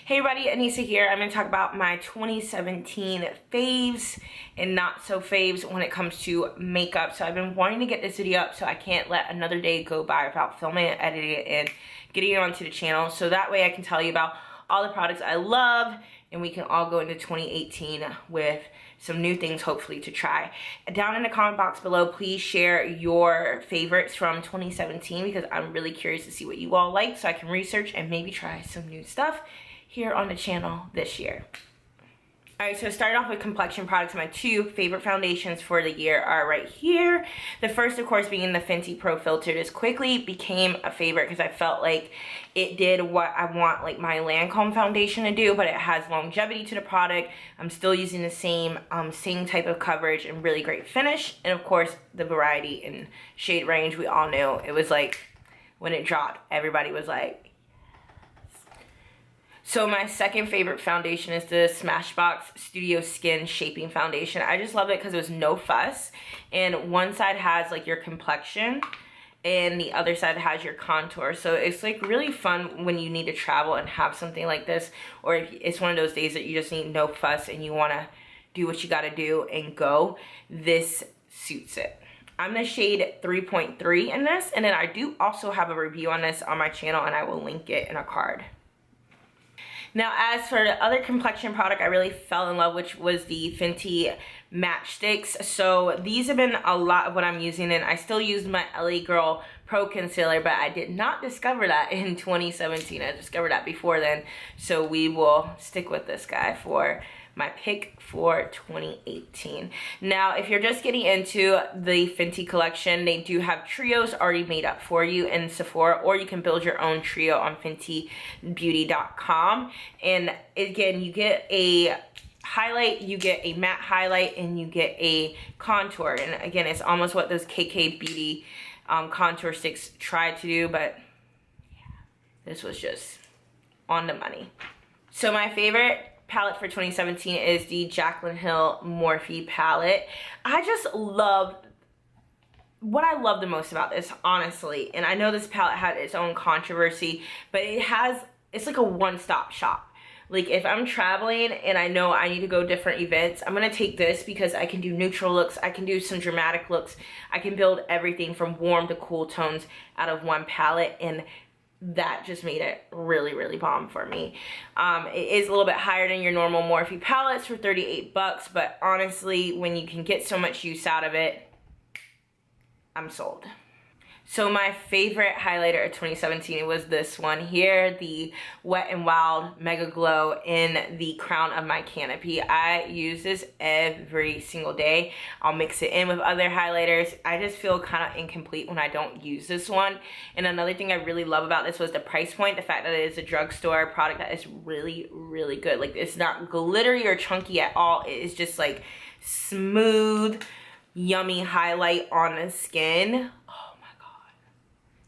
Hey everybody, Anissa here. I'm going to talk about my 2017 faves and not so faves when it comes to makeup. So I've been wanting to get this video up so I can't let another day go by without filming it, editing it, and getting it onto the channel. So that way I can tell you about all the products I love and we can all go into 2018 with some new things hopefully to try. Down in the comment box below, please share your favorites from 2017 because I'm really curious to see what you all like so I can research and maybe try some new stuff here on the channel this year. Alright, so starting off with complexion products, my two favorite foundations for the year are right here. The first, of course, being the Fenty Pro Filter. This quickly became a favorite because I felt like it did what I want like my Lancome foundation to do, but it has longevity to the product. I'm still using the same type of coverage and really great finish. And of course, the variety and shade range, we all knew. It was like, when it dropped, everybody was like, so my second favorite foundation is the Smashbox Studio Skin Shaping Foundation. I just love it because it was no fuss. And one side has like your complexion and the other side has your contour. So it's like really fun when you need to travel and have something like this. Or if it's one of those days that you just need no fuss and you want to do what you got to do and go. This suits it. I'm the shade 3.3 in this. And then I do also have a review on this on my channel and I will link it in a card. Now, as for the other complexion product I really fell in love, which was the Fenty Matchsticks. So these have been a lot of what I'm using, and I still use my LA Girl Pro Concealer, but I did not discover that in 2017. I discovered that before then. So we will stick with this guy for my pick for 2018. Now, if you're just getting into the Fenty collection, they do have trios already made up for you in Sephora, or you can build your own trio on fentybeauty.com. And again, you get a highlight, you get a matte highlight, and you get a contour. And again, it's almost what those KK Beauty contour sticks tried to do, but yeah, this was just on the money. So my favorite palette for 2017 is the Jaclyn Hill Morphe palette. I just love, what I love the most about this, honestly, and I know this palette had its own controversy, but it's like a one-stop shop. Like if I'm traveling and I know I need to go different events, I'm gonna take this because I can do neutral looks, I can do some dramatic looks, I can build everything from warm to cool tones out of one palette, and that just made it really, really bomb for me. It is a little bit higher than your normal Morphe palettes for 38 bucks, but honestly, when you can get so much use out of it, I'm sold. So my favorite highlighter of 2017 was this one here, the Wet n Wild Mega Glow in the crown of my Canopy. I use this every single day. I'll mix it in with other highlighters. I just feel kind of incomplete when I don't use this one. And another thing I really love about this was the price point, the fact that it is a drugstore product that is really, really good. Like, it's not glittery or chunky at all. It is just like smooth, yummy highlight on the skin.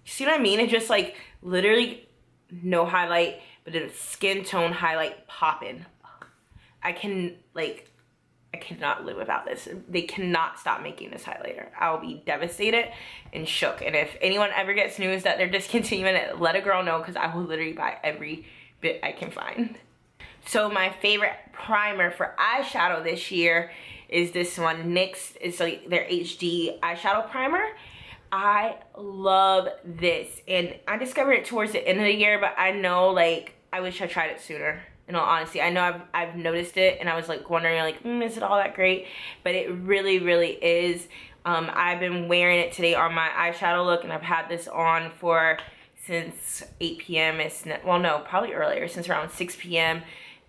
You see what I mean? It's just like literally no highlight, but then a skin tone highlight popping. I cannot live without this. They cannot stop making this highlighter. I'll be devastated and shook. And if anyone ever gets news that they're discontinuing it, let a girl know because I will literally buy every bit I can find. So my favorite primer for eyeshadow this year is this one, NYX. It's like their HD eyeshadow primer. I love this, and I discovered it towards the end of the year, but I know, like, I wish I tried it sooner, in all honesty. I know I've noticed it, and I was like wondering, like, is it all that great? But it really, really is. I've been wearing it today on my eyeshadow look, and I've had this on since 8 p.m. Well, no, probably earlier, since around 6 p.m.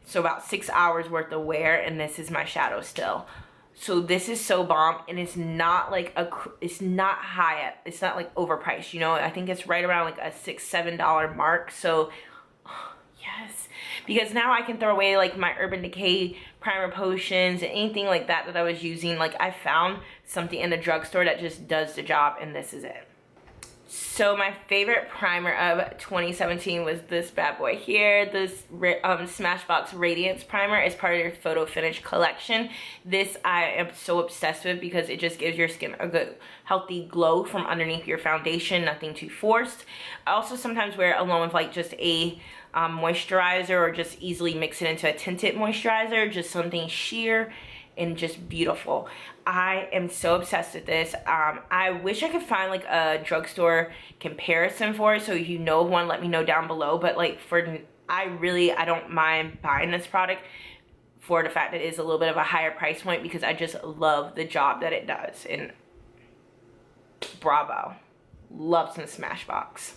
So about 6 hours worth of wear, and this is my shadow still. So this is so bomb, and it's not like it's not like overpriced, you know. I think it's right around like a $6-7 mark. So yes, because now I can throw away like my Urban Decay primer potions and anything like that I was using. Like, I found something in the drugstore that just does the job, and this is it. So my favorite primer of 2017 was this bad boy here, this Smashbox Radiance Primer. It's part of your Photo Finish collection. This I am so obsessed with because it just gives your skin a good, healthy glow from underneath your foundation, nothing too forced. I also sometimes wear it along with like just a moisturizer, or just easily mix it into a tinted moisturizer. Just something sheer and just beautiful. I am so obsessed with this. I wish I could find like a drugstore comparison for it, so if you know one, let me know down below. But like I don't mind buying this product for the fact that it is a little bit of a higher price point, because I just love the job that it does. And bravo, love some Smashbox.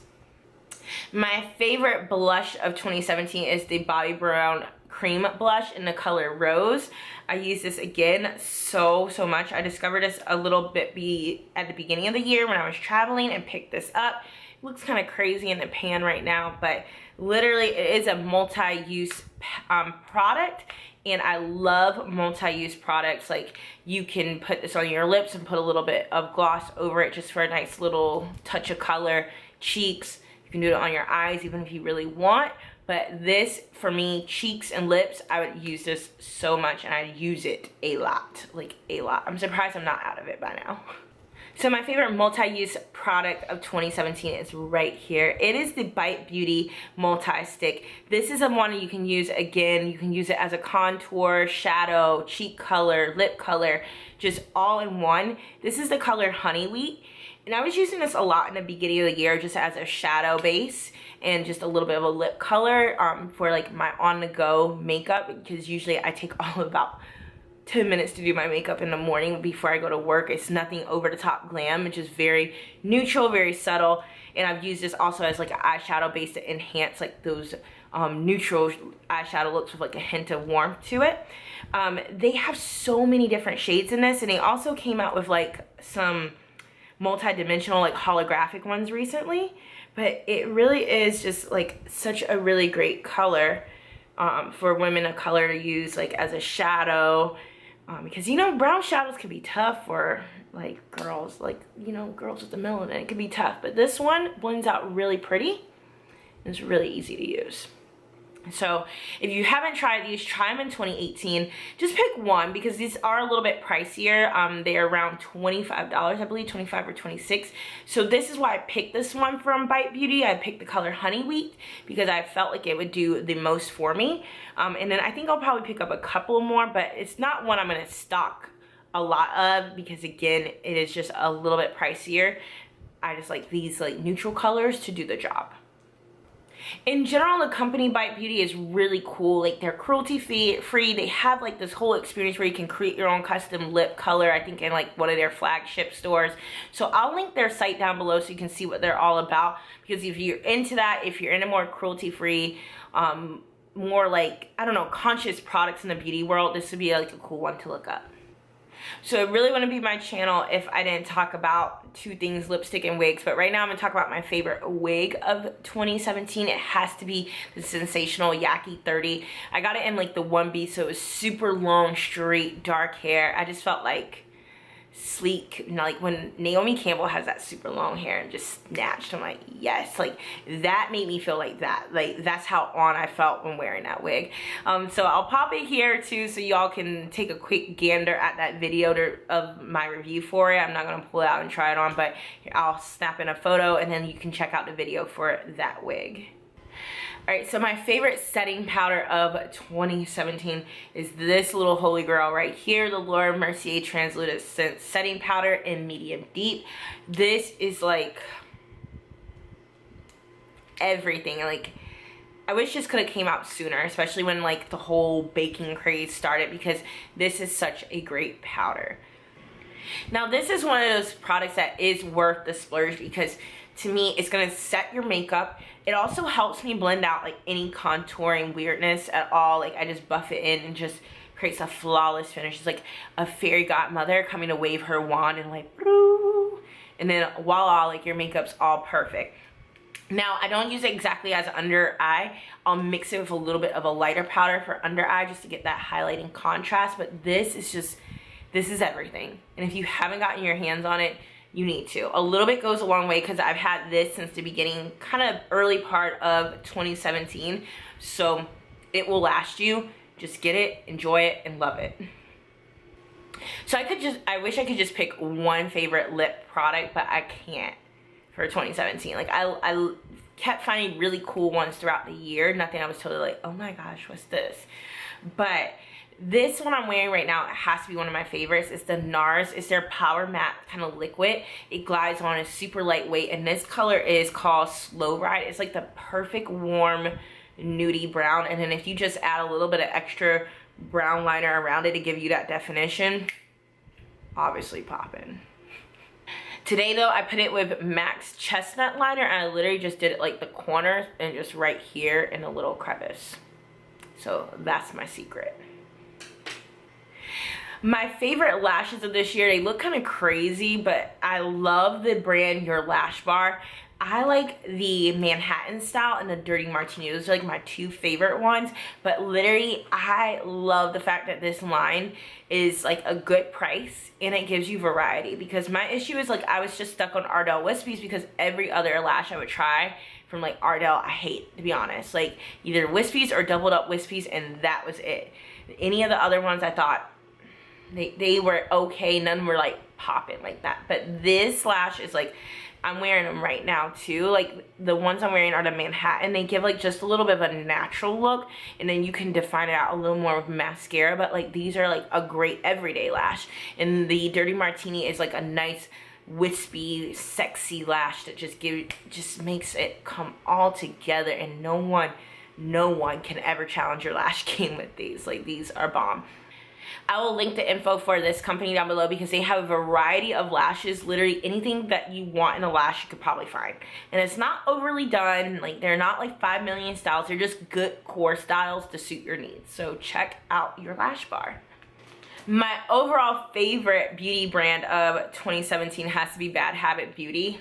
My favorite blush of 2017 is the Bobbi Brown cream blush in the color Rose. I use this again so much. I discovered this a little bit at the beginning of the year when I was traveling and picked this up. It looks kind of crazy in the pan right now, but literally it is a multi-use product, and I love multi-use products. Like, you can put this on your lips and put a little bit of gloss over it just for a nice little touch of color. Cheeks, you can do it on your eyes even if you really want. But this, for me, cheeks and lips, I would use this so much, and I use it a lot, like a lot. I'm surprised I'm not out of it by now. So my favorite multi-use product of 2017 is right here. It is the Bite Beauty Multi-Stick. This is a one you can use, again, you can use it as a contour, shadow, cheek color, lip color, just all in one. This is the color Honey Wheat. And I was using this a lot in the beginning of the year just as a shadow base and just a little bit of a lip color for like my on-the-go makeup, because usually I take all about 10 minutes to do my makeup in the morning before I go to work. It's nothing over the top glam. It's just very neutral, very subtle. And I've used this also as like an eyeshadow base to enhance like those neutral eyeshadow looks with like a hint of warmth to it. They have so many different shades in this, and they also came out with like some multi-dimensional like holographic ones recently, but it really is just like such a really great color for women of color to use like as a shadow, because you know brown shadows can be tough for like girls, like you know girls with the melanin. It can be tough, but this one blends out really pretty and it's really easy to use. So if you haven't tried these, try them in 2018. Just pick one, because these are a little bit pricier. They are around $25, I believe, 25 or 26. So this is why I picked this one from Bite Beauty. I picked the color Honey Wheat because I felt like it would do the most for me. And then I think I'll probably pick up a couple more, but it's not one I'm going to stock a lot of, because again, it is just a little bit pricier. I just like these like neutral colors to do the job. In general, the company Bite Beauty is really cool. Like, they're cruelty free. They have like this whole experience where you can create your own custom lip color, I think in like one of their flagship stores. So I'll link their site down below so you can see what they're all about, because if you're into that, if you're into more cruelty free, more like, I don't know, conscious products in the beauty world, this would be like a cool one to look up. So it really wouldn't be my channel if I didn't talk about two things, lipstick and wigs. But right now I'm going to talk about my favorite wig of 2017. It has to be the Sensational Yaki 30. I got it in like the 1B, so it was super long, straight, dark hair. I just felt like sleek, you know, like when Naomi Campbell has that super long hair and just snatched. I'm like, yes, like that made me feel like that. Like that's how on I felt when wearing that wig. So I'll pop it here too, so y'all can take a quick gander at that video of my review for it. I'm not gonna pull it out and try it on, but I'll snap in a photo and then you can check out the video for that wig. Alright, so my favorite setting powder of 2017 is this little holy grail right here, the Laura Mercier Translucent Setting Powder in Medium Deep. This is like everything. Like, I wish this could have came out sooner, especially when like the whole baking craze started, because this is such a great powder. Now, this is one of those products that is worth the splurge, because to me, it's gonna set your makeup. It also helps me blend out like any contouring weirdness at all. Like, I just buff it in and just creates a flawless finish. It's like a fairy godmother coming to wave her wand and like, and then voila, like your makeup's all perfect. Now, I don't use it exactly as under eye. I'll mix it with a little bit of a lighter powder for under eye just to get that highlighting contrast. But this is just, this is everything. And if you haven't gotten your hands on it, you need to. A little bit goes a long way, because I've had this since the beginning, kind of early part of 2017. So it will last you. Just get it, enjoy it, and love it. So I wish I could just pick one favorite lip product, but I can't for 2017. Like, kept finding really cool ones throughout the year. Nothing I was totally like, oh my gosh, what's this? But this one I'm wearing right now, it has to be one of my favorites. It's the NARS. It's their Power Matte kind of liquid. It glides on, it's super lightweight, and this color is called Slow Ride. It's like the perfect warm nudie brown, and then if you just add a little bit of extra brown liner around it to give you that definition, obviously poppin'. Today though, I put it with MAC's Chestnut liner, and I literally just did it like the corners and just right here in a little crevice. So that's my secret. My favorite lashes of this year, they look kind of crazy, but I love the brand Your Lash Bar. I like the Manhattan style and the Dirty Martini. Those are like my two favorite ones, but literally I love the fact that this line is like a good price and it gives you variety, because my issue is like I was just stuck on Ardell Wispies because every other lash I would try from like Ardell I hate, to be honest. Like either Wispies or doubled up Wispies, and that was it. Any of the other ones I thought they were okay, none were like popping like that. But this lash is like, I'm wearing them right now too. Like the ones I'm wearing are the Manhattan. They give like just a little bit of a natural look, and then you can define it out a little more with mascara, but like these are like a great everyday lash. And the Dirty Martini is like a nice wispy sexy lash that just makes it come all together, and no one can ever challenge your lash game with these. Like these are bomb. I will link the info for this company down below because they have a variety of lashes. Literally anything that you want in a lash you could probably find. And it's not overly done. Like they're not like 5 million styles. They're just good core styles to suit your needs. So check out Your Lash Bar. My overall favorite beauty brand of 2017 has to be Bad Habit Beauty.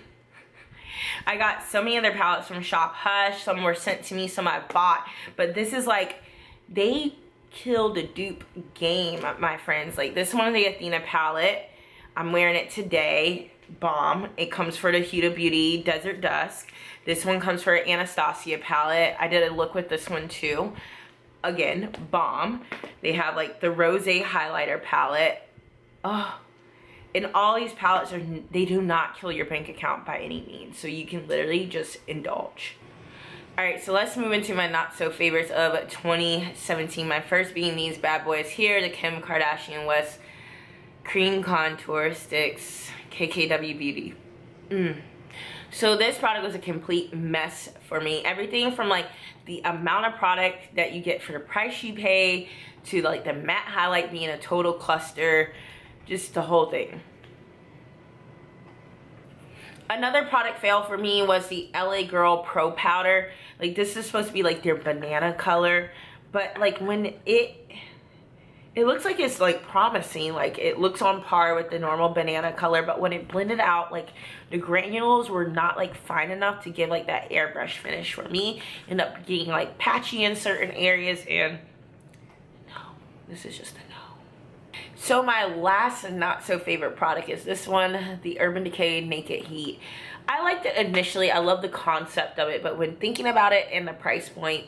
I got so many of their palettes from Shop Hush. Some were sent to me, some I bought. But this is like, they killed the dupe game, my friends. Like this one is the Athena palette. I'm wearing it today. Bomb. It comes for the Huda Beauty Desert Dusk. This one comes for Anastasia palette. I did a look with this one too. Again, bomb. They have like the Rose highlighter palette. Oh, and all these palettes they do not kill your bank account by any means, so you can literally just indulge. Alright, so let's move into my not so favorites of 2017. My first being these bad boys here, the Kim Kardashian West Cream Contour Sticks KKW Beauty. So this product was a complete mess for me. Everything from like the amount of product that you get for the price you pay, to like the matte highlight being a total cluster, just the whole thing. Another product fail for me was the LA Girl Pro Powder. Like this is supposed to be like their banana color, but like when it looks like it's like promising, like it looks on par with the normal banana color, but when it blended out, like the granules were not like fine enough to give like that airbrush finish for me. End up getting like patchy in certain areas, and no, this is just a no. So my last and not so favorite product is this one, the Urban Decay Naked Heat. I liked it initially. I love the concept of it, but when thinking about it and the price point,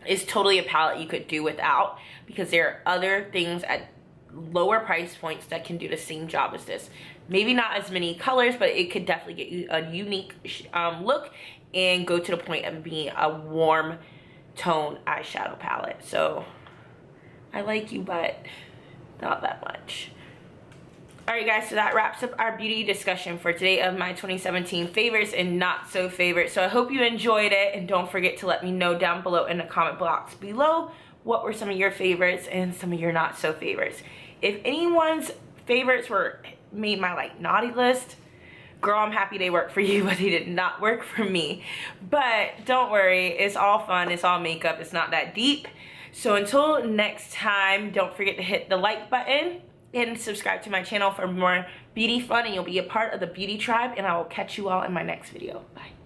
it's totally a palette you could do without, because there are other things at lower price points that can do the same job as this. Maybe not as many colors, but it could definitely get you a unique look and go to the point of being a warm tone eyeshadow palette. So I like you, but not that much. Alright guys, so that wraps up our beauty discussion for today of my 2017 favorites and not so favorites. So I hope you enjoyed it, and don't forget to let me know down below in the comment box below what were some of your favorites and some of your not so favorites. If anyone's favorites were made my like naughty list, girl, I'm happy they worked for you, but they did not work for me. But don't worry, it's all fun, it's all makeup, it's not that deep. So until next time, don't forget to hit the like button and subscribe to my channel for more beauty fun, and you'll be a part of the beauty tribe, and I will catch you all in my next video. Bye.